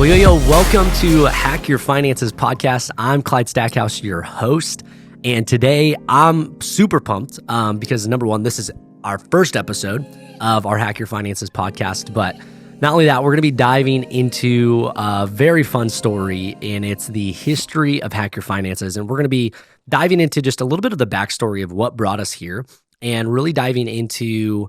Well, welcome to Hack Your Finances podcast. I'm Clyde Stackhouse, your host. And today I'm super pumped because number one, this is our first episode of our Hack Your Finances podcast. But not only that, we're going to be diving into a very fun story, and it's the history of Hack Your Finances. And we're going to be diving into just a little bit of the backstory of what brought us here and really diving into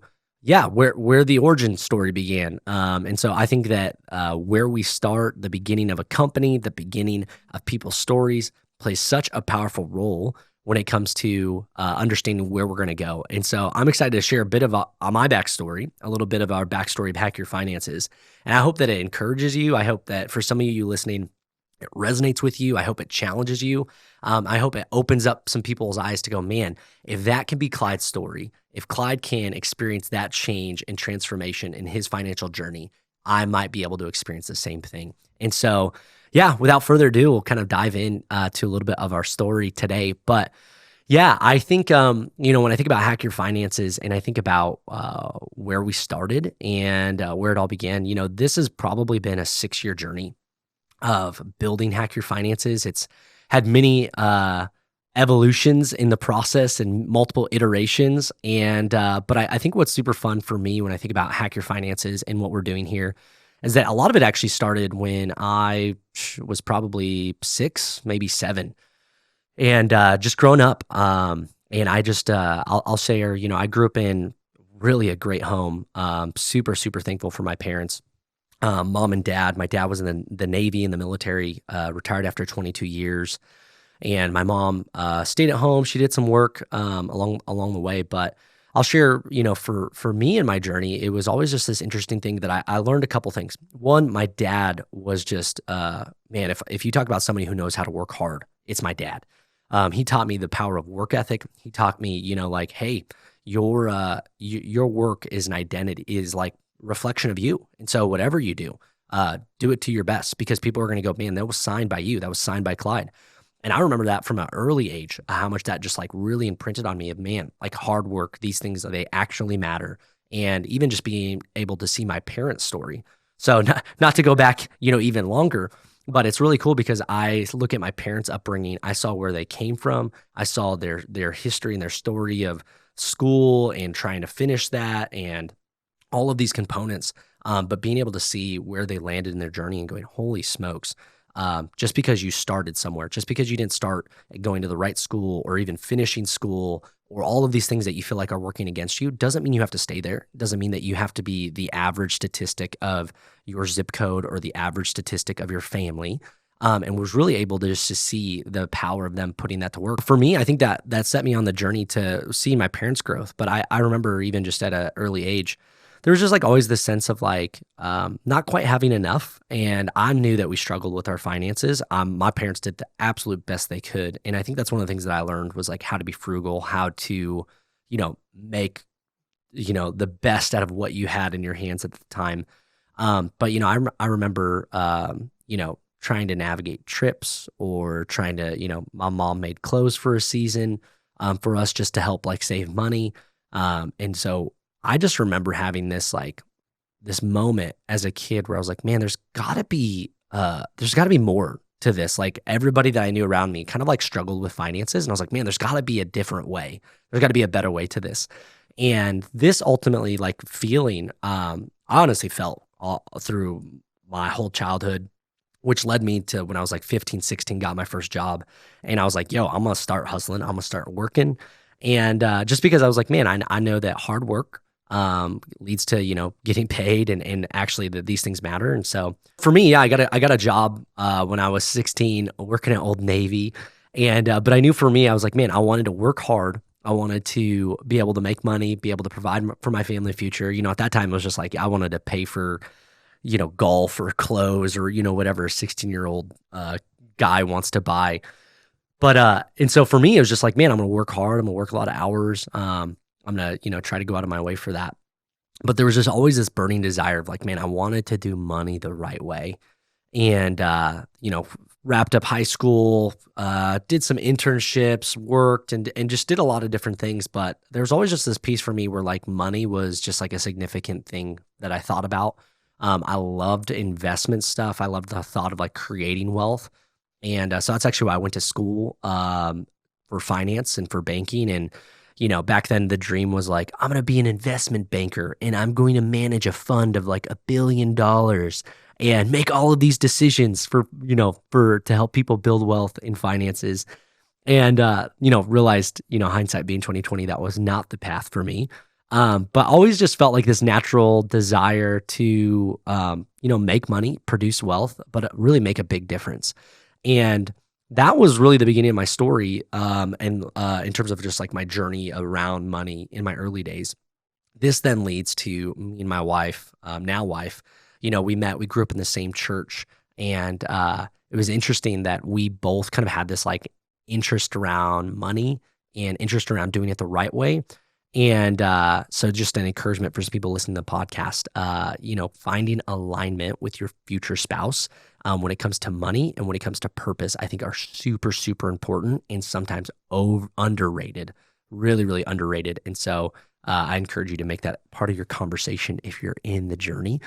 where the origin story began. And so I think that where we start, the beginning of a company, the beginning of people's stories plays such a powerful role when it comes to understanding where we're going to go. And so I'm excited to share a bit of my backstory, a little bit of our backstory of Hack Your Finances. And I hope that it encourages you. I hope that for some of you listening, it resonates with you. I hope it challenges you. I hope it opens up some people's eyes to go, man, if that can be Clyde's story, if Clyde can experience that change and transformation in his financial journey, I might be able to experience the same thing. And so, without further ado, we'll kind of dive in to a little bit of our story today. But I think, when I think about Hack Your Finances and I think about where we started and where it all began, this has probably been a 6-year journey of building Hack Your Finances. It's had many evolutions in the process and multiple iterations. And but I think what's super fun for me when I think about Hack Your Finances and what we're doing here is that a lot of it actually started when I was probably 6, maybe 7, and just growing up. And I just I'll share, I grew up in really a great home. Super, super thankful for my parents. Mom and dad. My dad was in the Navy, in the military, retired after 22 years. And my mom stayed at home. She did some work along the way. But I'll share, for me in my journey, it was always just this interesting thing that I learned a couple things. One, my dad was just, if you talk about somebody who knows how to work hard, it's my dad. He taught me the power of work ethic. He taught me, hey, your work is an identity, is like reflection of you. And so whatever you do it to your best, because people are going to go, man, that was signed by you. That was signed by Clyde. And I remember that from an early age, how much that just like really imprinted on me of, man, like hard work, these things, they actually matter. And even just being able to see my parents' story. So not to go back, even longer, but it's really cool because I look at my parents' upbringing. I saw where they came from. I saw their history and their story of school and trying to finish that and all of these components, but being able to see where they landed in their journey and going, holy smokes, just because you started somewhere, just because you didn't start going to the right school or even finishing school or all of these things that you feel like are working against you, doesn't mean you have to stay there. It doesn't mean that you have to be the average statistic of your zip code or the average statistic of your family. And was really able to just to see the power of them putting that to work. For me, I think that set me on the journey to see my parents' growth. But I remember even just at an early age, there was just like always this sense of like not quite having enough. And I knew that we struggled with our finances. My parents did the absolute best they could. And I think that's one of the things that I learned was like how to be frugal, how to, make, the best out of what you had in your hands at the time. But, I remember, trying to navigate trips or trying to, my mom made clothes for a season for us just to help like save money. And so I just remember having this moment as a kid where I was like, man, there's gotta be more to this. Like everybody that I knew around me kind of like struggled with finances. And I was like, man, there's gotta be a different way. There's gotta be a better way to this. And this ultimately like feeling, I honestly felt all through my whole childhood, which led me to when I was like 15, 16, got my first job. And I was like, I'm gonna start hustling. I'm gonna start working. And just because I was like, man, I know that hard work leads to, getting paid and actually that these things matter. And so for me, I got a job when I was 16 working at Old Navy. And but I knew for me, I was like, man, I wanted to work hard. I wanted to be able to make money, be able to provide for my family future. At that time it was just like, I wanted to pay for, golf or clothes or, whatever a 16-year-old guy wants to buy. But and so for me, it was just like, man, I'm going to work hard. I'm going to work a lot of hours. I'm going to, try to go out of my way for that. But there was just always this burning desire of like, man, I wanted to do money the right way. And, wrapped up high school, did some internships, worked and just did a lot of different things. But there was always just this piece for me where like money was just like a significant thing that I thought about. I loved investment stuff. I loved the thought of like creating wealth. And so that's actually why I went to school for finance and for banking. And, back then the dream was like, I'm going to be an investment banker and I'm going to manage a fund of like $1 billion and make all of these decisions to help people build wealth in finances. And, realized, hindsight being 2020, that was not the path for me. But always just felt like this natural desire to, make money, produce wealth, but really make a big difference. And that was really the beginning of my story. And in terms of just like my journey around money in my early days. This then leads to me and my wife, now wife, we grew up in the same church. And it was interesting that we both kind of had this like interest around money and interest around doing it the right way. And so just an encouragement for some people listening to the podcast, finding alignment with your future spouse when it comes to money and when it comes to purpose, I think are super, super important and sometimes underrated, really, really underrated. And so I encourage you to make that part of your conversation if you're in the journey.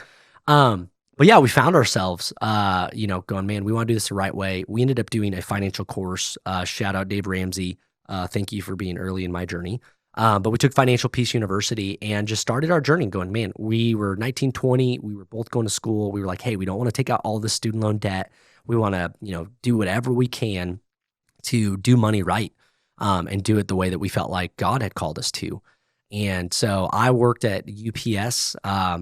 But yeah, we found ourselves, going, man, we want to do this the right way. We ended up doing a financial course. Shout out Dave Ramsey. Thank you for being early in my journey. But we took Financial Peace University and just started our journey going, man, we were 19, 20. We were both going to school. We were like, hey, we don't want to take out all the student loan debt. We want to, do whatever we can to do money right and do it the way that we felt like God had called us to. And so I worked at UPS.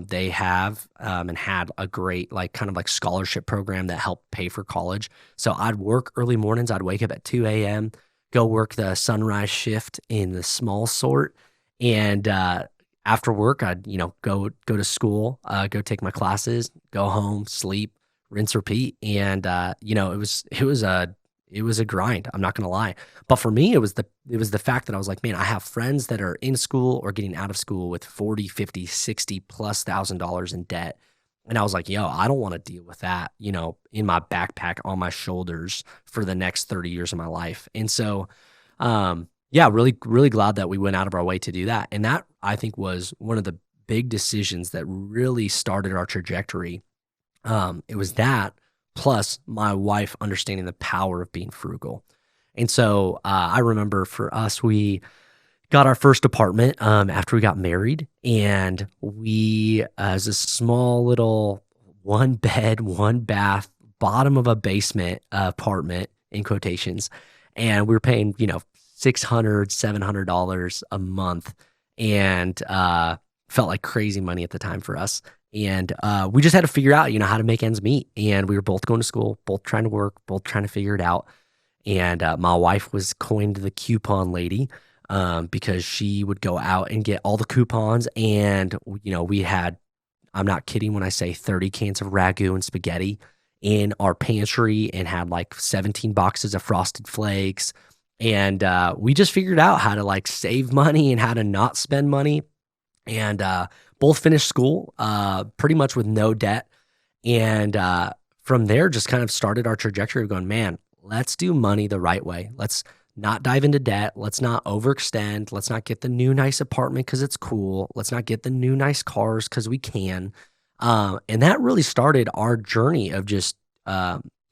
They have and had a great kind of scholarship program that helped pay for college. So I'd work early mornings. I'd wake up at 2 a.m., go work the sunrise shift in the small sort. And after work, I'd, go to school, go take my classes, go home, sleep, rinse, repeat. And, it was a grind. I'm not going to lie. But for me, it was the fact that I was like, man, I have friends that are in school or getting out of school with 40, 50, 60 plus $1,000 in debt. And I was like, yo, I don't want to deal with that, in my backpack on my shoulders for the next 30 years of my life. And so, really, really glad that we went out of our way to do that. And that I think was one of the big decisions that really started our trajectory. It was that plus my wife understanding the power of being frugal. And so I remember for us, we got our first apartment after we got married, and we as a small little 1 bed, 1 bath, bottom of a basement apartment in quotations, and we were paying $600, $700 a month, and felt like crazy money at the time for us. And we just had to figure out, how to make ends meet. And we were both going to school, both trying to work, both trying to figure it out. And my wife was coined the coupon lady because she would go out and get all the coupons. And, we had, I'm not kidding when I say 30 cans of ragu and spaghetti in our pantry and had 17 boxes of Frosted Flakes. And we just figured out how to save money and how to not spend money. And both finished school pretty much with no debt. And from there, just kind of started our trajectory of going, man, let's do money the right way. Let's not dive into debt. Let's not overextend. Let's not get the new nice apartment because it's cool. Let's not get the new nice cars because we can. And that really started our journey of just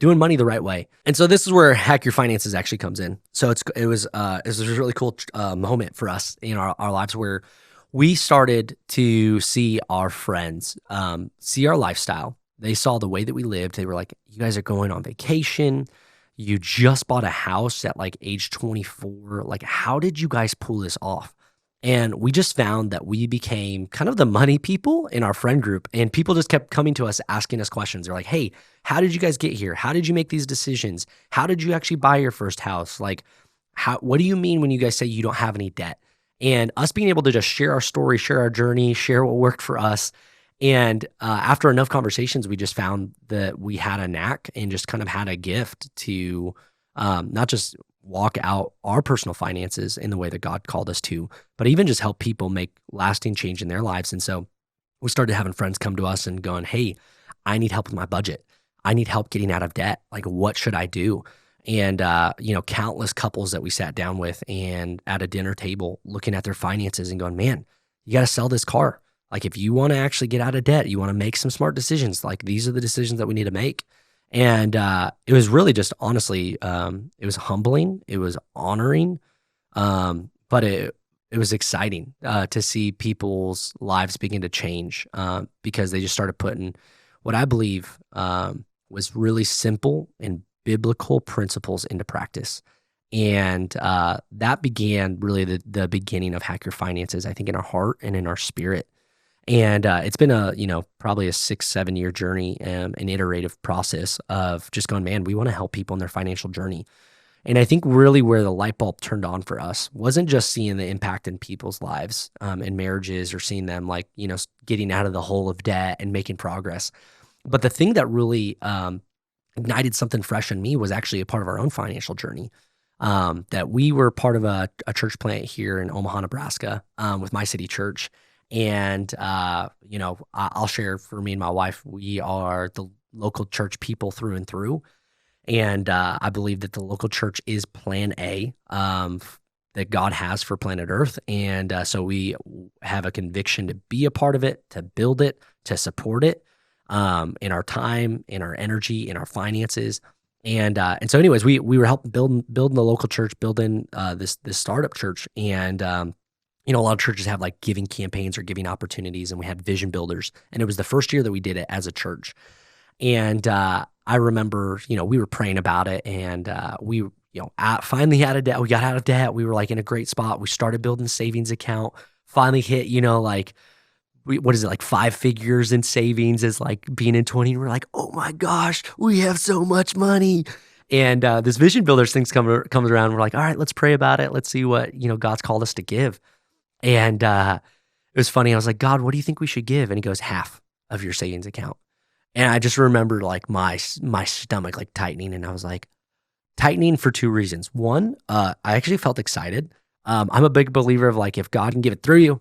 doing money the right way. And so this is where Hack Your Finances actually comes in. So it was a really cool moment for us in our lives where we started to see our friends, see our lifestyle. They saw the way that we lived. They were like, you guys are going on vacation. You just bought a house at age 24. How did you guys pull this off? And we just found that we became kind of the money people in our friend group. And people just kept coming to us, asking us questions. They're like, hey, how did you guys get here? How did you make these decisions? How did you actually buy your first house? What do you mean when you guys say you don't have any debt? And us being able to just share our story, share our journey, share what worked for us. And after enough conversations, we just found that we had a knack and just kind of had a gift to not just walk out our personal finances in the way that God called us to, but even just help people make lasting change in their lives. And so we started having friends come to us and going, hey, I need help with my budget. I need help getting out of debt. What should I do? And, countless couples that we sat down with and at a dinner table looking at their finances and going, man, you got to sell this car. Like if you want to actually get out of debt, you want to make some smart decisions, like these are the decisions that we need to make. And it was really just honestly, it was humbling, it was honoring, but it was exciting to see people's lives begin to change because they just started putting what I believe was really simple and biblical principles into practice. And that began really the beginning of Hack Your Finances, I think, in our heart and in our spirit. And it's been probably a 6-7 year journey, an iterative process of just going, man, we want to help people in their financial journey. And I think really where the light bulb turned on for us wasn't just seeing the impact in people's lives and marriages, or seeing them getting out of the hole of debt and making progress. But the thing that really ignited something fresh in me was actually a part of our own financial journey. That we were part of a church plant here in Omaha, Nebraska, with My City Church. And, I'll share, for me and my wife, we are the local church people through and through. And I believe that the local church is plan A that God has for planet Earth. And so we have a conviction to be a part of it, to build it, to support it in our time, in our energy, in our finances. And so anyways, we were helping building the local church, building this startup church. And a lot of churches have like giving campaigns or giving opportunities, and we had vision builders. And it was the first year that we did it as a church. And I remember, we were praying about it, and we, finally out of debt. We got out of debt. We were like in a great spot. We started building a savings account, finally hit, what is it, like 5 figures in savings as like being in 20. And we're like, oh my gosh, we have so much money. And this vision builders thing comes around. We're like, all right, let's pray about it. Let's see what, God's called us to give. And it was funny. I was like, God, what do you think we should give? And he goes, half of your savings account. And I just remember like my stomach like tightening. And I was like, tightening for 2 reasons. One, I actually felt excited. I'm a big believer of like, if God can give it through you,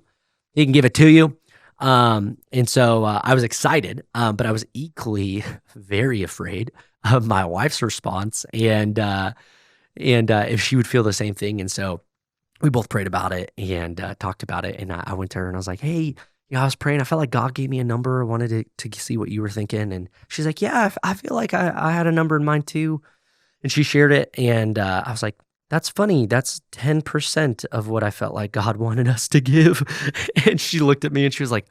he can give it to you. And so I was excited, but I was equally very afraid of my wife's response and if she would feel the same thing. And so we both prayed about it and talked about it. And I went to her and I was like, hey, I was praying. I felt like God gave me a number. I wanted to see what you were thinking. And she's like, yeah, I feel like I had a number in mind too. And she shared it. And I was like, that's funny. That's 10% of what I felt like God wanted us to give. And she looked at me and she was like,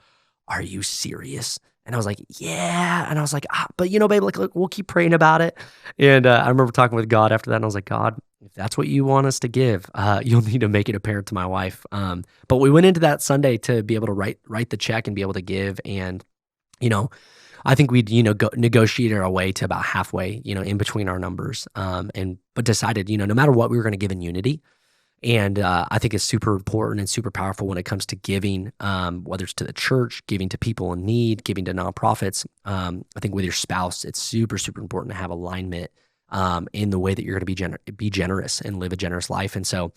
are you serious? And I was like, yeah. And I was like, but babe, like, look, we'll keep praying about it. And I remember talking with God after that. And I was like, God, if that's what you want us to give, you'll need to make it apparent to my wife. But we went into that Sunday to be able to write the check and be able to give. And, I think we'd, negotiated our way to about halfway, in between our numbers. But decided, no matter what, we were going to give in unity. And I think it's super important and super powerful when it comes to giving, whether it's to the church, giving to people in need, giving to nonprofits. I think with your spouse, it's super, super important to have alignment in the way that you're going to be generous and live a generous life. And so,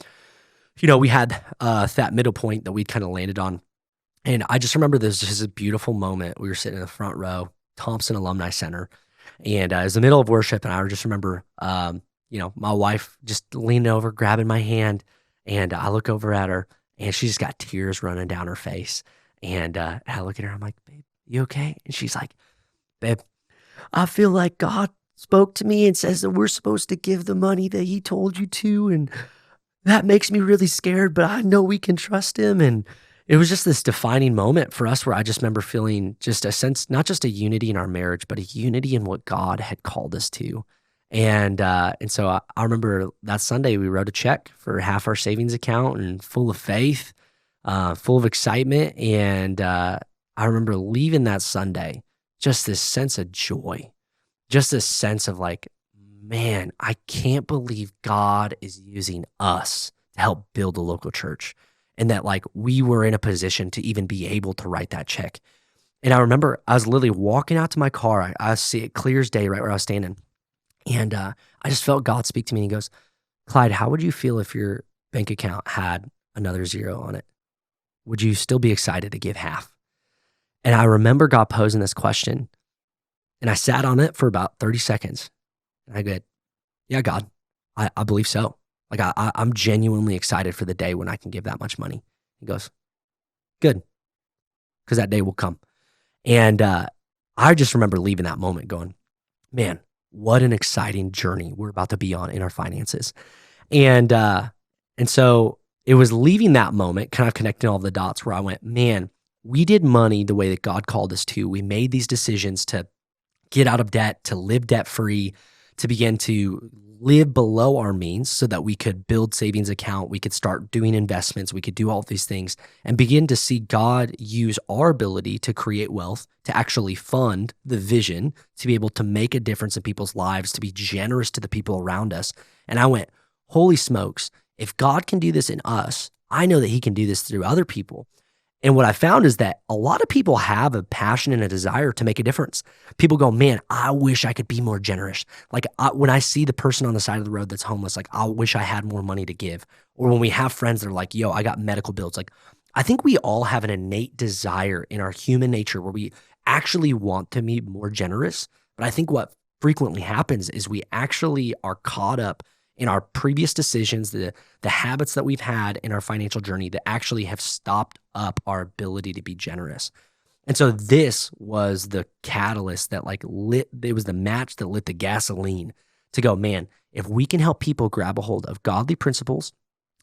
we had that middle point that we'd kind of landed on. And I just remember this is a beautiful moment. We were sitting in the front row, Thompson Alumni Center, and it was the middle of worship. And I just remember, my wife just leaning over, grabbing my hand, and I look over at her, and she just got tears running down her face. And I look at her, I'm like, babe, you okay? And she's like, babe, I feel like God spoke to me and says that we're supposed to give the money that he told you to. And that makes me really scared, but I know we can trust him. And it was just this defining moment for us where I just remember feeling just a sense, not just a unity in our marriage, but a unity in what God had called us to. And so I remember that Sunday we wrote a check for half our savings account, and full of faith, full of excitement. And I remember leaving that Sunday, just this sense of joy, just this sense of like, man, I can't believe God is using us to help build a local church. And that like we were in a position to even be able to write that check. And I remember I was literally walking out to my car. I see it clear as day right where I was standing. And I just felt God speak to me, and he goes, Clyde, how would you feel if your bank account had another zero on it? Would you still be excited to give half? And I remember God posing this question, and I sat on it for about 30 seconds. And I go, yeah, God, I believe so. Like I'm genuinely excited for the day when I can give that much money. He goes, good. because that day will come. And I just remember leaving that moment going, man, what an exciting journey we're about to be on in our finances. And so it was leaving that moment, kind of connecting all the dots, where I went, man, we did money the way that God called us to. We made these decisions to get out of debt, to live debt-free, to begin to live below our means so that we could build savings account, we could start doing investments, we could do all of these things and begin to see God use our ability to create wealth, to actually fund the vision, to be able to make a difference in people's lives, to be generous to the people around us. And I went, holy smokes, if God can do this in us, I know that he can do this through other people. And what I found is that a lot of people have a passion and a desire to make a difference. People go, man, I wish I could be more generous. Like when I see the person on the side of the road that's homeless, like I wish I had more money to give. Or when we have friends that are like, yo, I got medical bills. Like I think we all have an innate desire in our human nature where we actually want to be more generous. But I think what frequently happens is we actually are caught up in our previous decisions, the habits that we've had in our financial journey that actually have stopped up our ability to be generous. And so this was the catalyst that it was the match that lit the gasoline to go, man, if we can help people grab a hold of godly principles,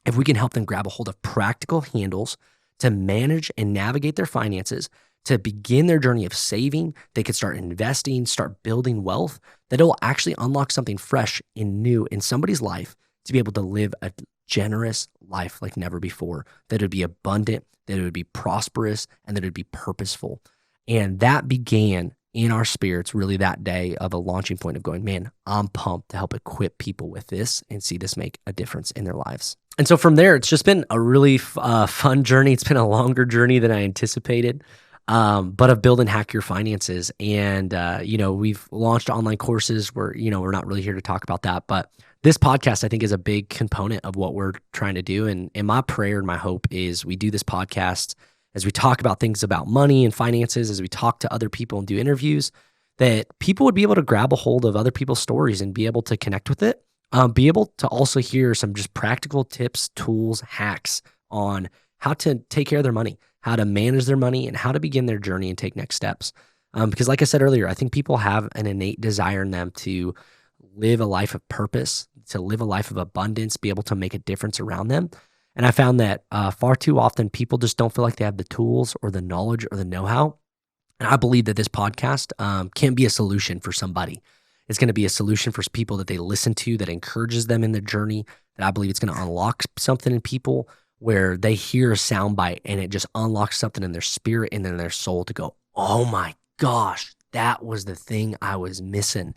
if we can help them grab a hold of practical handles to manage and navigate their finances, to begin their journey of saving, they could start investing, start building wealth, that it will actually unlock something fresh and new in somebody's life to be able to live a generous life like never before, that it would be abundant, that it would be prosperous, and that it would be purposeful. And that began in our spirits really that day of a launching point of going, man, I'm pumped to help equip people with this and see this make a difference in their lives. And so from there, it's just been a really fun journey. It's been a longer journey than I anticipated. But of build and hack your finances. And, we've launched online courses where, we're not really here to talk about that, but this podcast I think is a big component of what we're trying to do. And my prayer and my hope is we do this podcast as we talk about things about money and finances, as we talk to other people and do interviews, that people would be able to grab a hold of other people's stories and be able to connect with it. Be able to also hear some just practical tips, tools, hacks on how to take care of their money, how to manage their money, and how to begin their journey and take next steps. Because like I said earlier, I think people have an innate desire in them to live a life of purpose, to live a life of abundance, be able to make a difference around them. And I found that far too often people just don't feel like they have the tools or the knowledge or the know-how. And I believe that this podcast can be a solution for somebody. It's going to be a solution for people that they listen to, that encourages them in their journey, that I believe it's going to unlock something in people where they hear a soundbite and it just unlocks something in their spirit and in their soul to go, oh my gosh, that was the thing I was missing.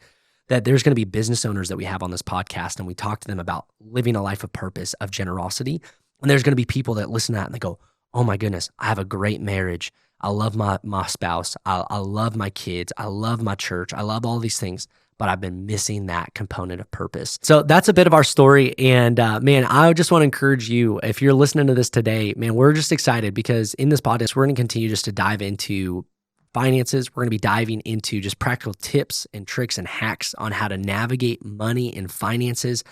That there's going to be business owners that we have on this podcast and we talk to them about living a life of purpose, of generosity. And there's going to be people that listen to that and they go, oh my goodness, I have a great marriage. I love my spouse. I love my kids. I love my church. I love all these things, but I've been missing that component of purpose. So that's a bit of our story. And man, I just want to encourage you, if you're listening to this today, man, we're just excited because in this podcast, we're going to continue just to dive into finances. We're going to be diving into just practical tips and tricks and hacks on how to navigate money and finances.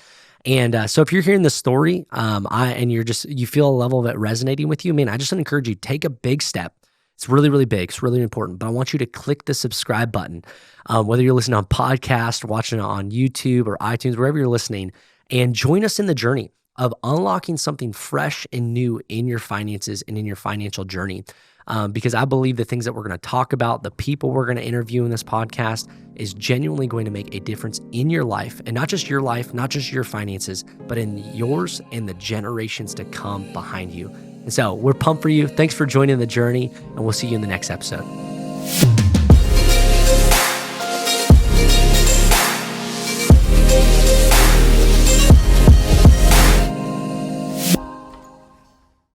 And so if you're hearing this story, you feel a level of it resonating with you, man, I just want to encourage you, take a big step. It's really, really big. It's really important. But I want you to click the subscribe button, whether you're listening on podcast or watching it on YouTube or iTunes, wherever you're listening, and join us in the journey of unlocking something fresh and new in your finances and in your financial journey. Because I believe the things that we're going to talk about, the people we're going to interview in this podcast is genuinely going to make a difference in your life, and not just your life, not just your finances, but in yours and the generations to come behind you. And so we're pumped for you. Thanks for joining the journey, and we'll see you in the next episode.